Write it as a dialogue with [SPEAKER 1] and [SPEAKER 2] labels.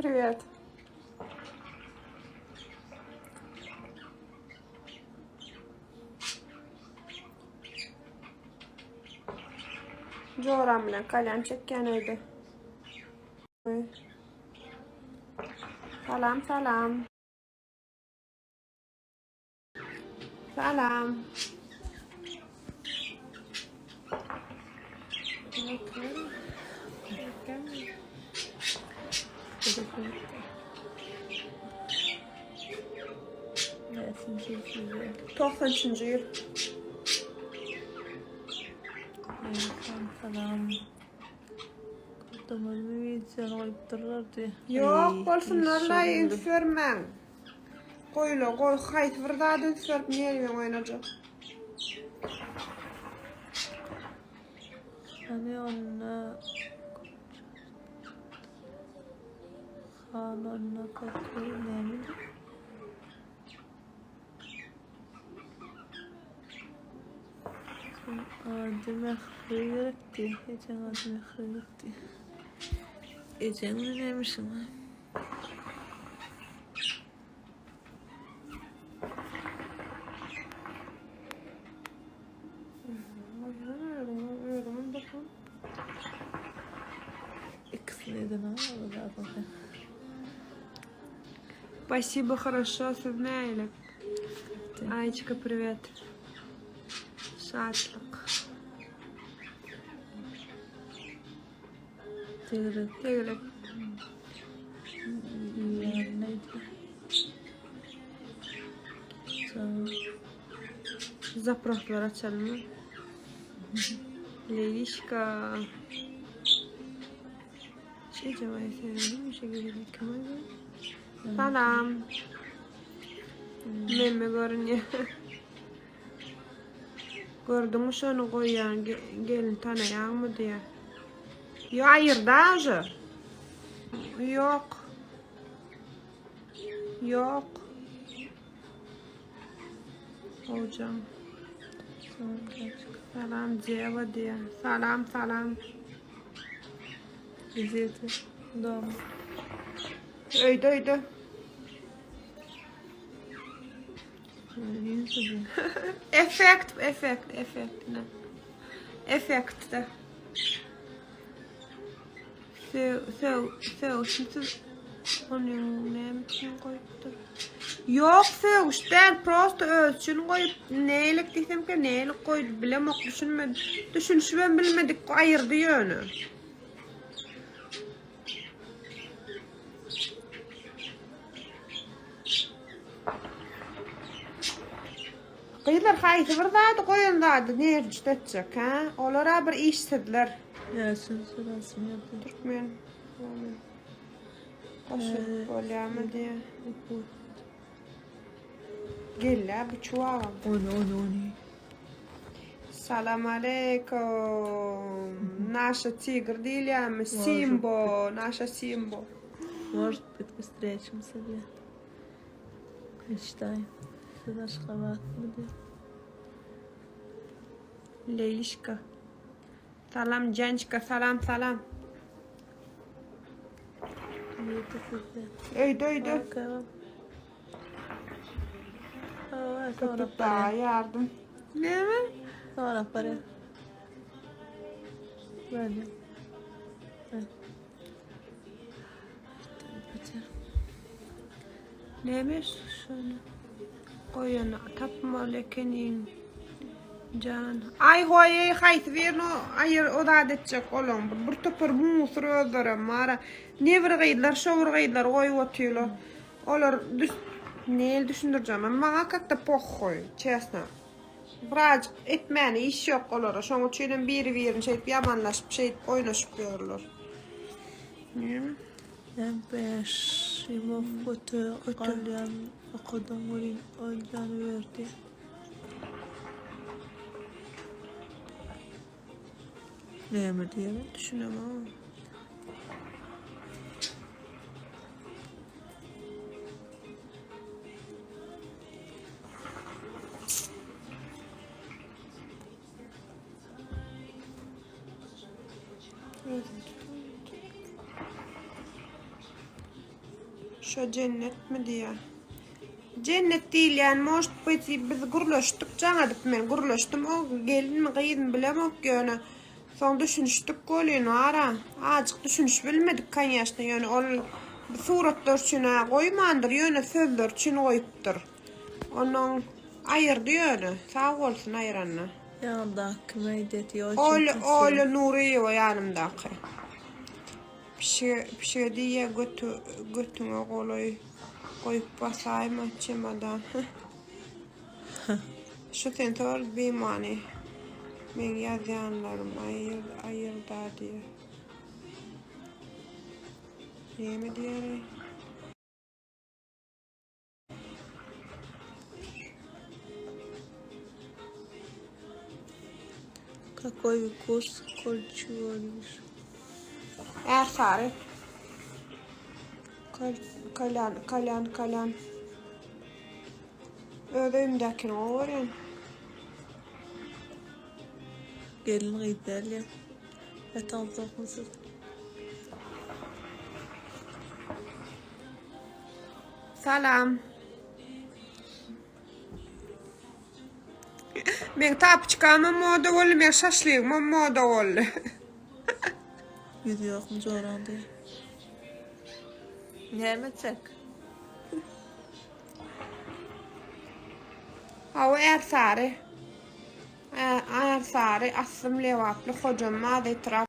[SPEAKER 1] Привет. Joram bilen kalyan çekken öydü. Salam salam. Salam. Toxunçuncu yıl.
[SPEAKER 2] Salam. Kurtamalı videonu koyup dururdu.
[SPEAKER 1] Yok, bolsunlarla üfürmem. Koyla, koy, hayt vırdada üfürp nereden oynayacak?
[SPEAKER 2] Hani onunla onunla kokuyor ne mi? Demek gerekti. Geçen demek gerekti. Geçen gün neymişim ha? İkisini ha?
[SPEAKER 1] Спасибо, хорошо, сознаили. Аечка, привет. Шатлык.
[SPEAKER 2] Teşekkür
[SPEAKER 1] Teşekkür.
[SPEAKER 2] neydi?
[SPEAKER 1] Запросlar açalım mı? Leylişka. Şey cevayı severim. Bir şey gelecek ama. Salam. Memme görünüyor. Gördün mü şunu koyan gelin tanıyan mı diye. Yok hayır daha önce. Yok. Yok. Hocam. Salam Ceva diye. Salam salam.
[SPEAKER 2] İzzeti. Doğum.
[SPEAKER 1] Öydü öydü. Efekt ne? Efekt de. Şimdi onun ne için koyuptur? Yok işte prosto ölçünü koyup neylik desem ki neylik koydu bilem ok düşünmedim. Düşünüşü ben bilmedik ayırdı yönü. Kıyılar kayıtı vırdadı koyundadı ne edecek ha? Olara bir iş istediler.
[SPEAKER 2] Yasin sırasını yapıyor.
[SPEAKER 1] Türkmen. Koşup kolyamı diye. Gel la bu çuval.
[SPEAKER 2] Onu.
[SPEAKER 1] Salam alaikum. Naša tigr diljam. Simbo. Naša Simbo.
[SPEAKER 2] Может быть, быстрее, чем себе. Мечтай. Сюда шхават будет.
[SPEAKER 1] Leylişka. Salam Cançka. Salam salam. Öydü öydü.
[SPEAKER 2] Bakalım. Sonra
[SPEAKER 1] Köpük daha
[SPEAKER 2] para.
[SPEAKER 1] yardım. Ne mi?
[SPEAKER 2] Sonra para. Böyle.
[SPEAKER 1] Neymiş? Şöyle. Koyun tapma lekenin. Can. Ay hoy hayt verno ayır o da edecek oğlum. Bir topur musur öldürüm mara. Ne virgaydılar, şu virgaydılar oy otuyorlar. Olar ne düşündüreceğim ama bana katta poh koy. Çesna. Birazcık etmeni iş yok olar. Şonu çiğden biri verin şey yamanlaşıp şey oynaşıp görürler. Ne mi?
[SPEAKER 2] Ben beş. Şimdi foto kalyan okudum oyuncanı verdi. Ne mi diyelim?
[SPEAKER 1] Düşünemem ama. Şu cennet mi diye. Cennet değil yani most biz gurlaştık canadip men gurlaştım o gelin mi gıydın bilemok yöne. Son düşünüştük golün ara. Azıcık düşünüş bilmedik kan yaşta yöne ol suratlar çüne koymandır yöne sözler çüne koyuptur. Onun ayırdı yöne. Sağ olsun ayıranına.
[SPEAKER 2] Yanındaki meydeti o
[SPEAKER 1] Oğlu Nuriye o yanımdaki. Bir şey diye götüne kolay koyup basayım açmadan. Şu tentör bir mani. Ben yazanlarım ayırda diye. Niye mi diye?
[SPEAKER 2] Какой вкус кольчугольбиш.
[SPEAKER 1] Sarı. Kalan. Ödeyimdekini öğren.
[SPEAKER 2] Gelin gidelim. Yatalacak mısın?
[SPEAKER 1] Salam. Ben tapçıkama moda oldu, ben şaşlığıma moda oldu.
[SPEAKER 2] Gidiyor mu coran diye. Ne mi çek?
[SPEAKER 1] Hava sarı. Sarı, aslım levaplı, kocaman da etraf.